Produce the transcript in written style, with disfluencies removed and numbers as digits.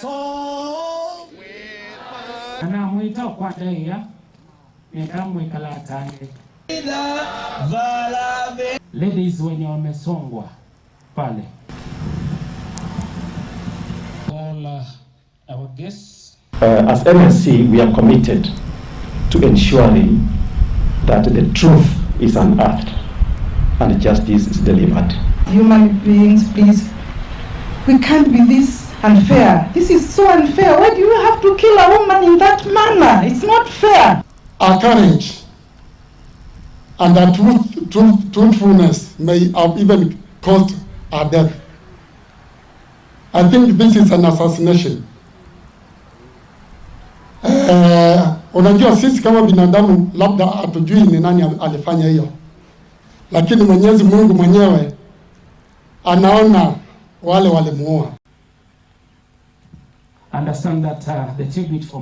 soul. Ana mwita kwa daya nikamwe kalatani. Ladies wenye wamesongwa pale. All our guests. As MSC, we are committed to ensuring that the truth is unearthed and justice is delivered. Human beings, please. We can't be this unfair. This is so unfair. Why do you have to kill a woman in that manner? It's not fair. Our courage and our truthfulness may have even caused our death. I think this is an assassination. Unajua sisi kama binadamu labda hatujui ni nani alifanya hiyo, lakini Mwenyezi Mungu mwenyewe anaona wale walimuua. Understand that the tribute for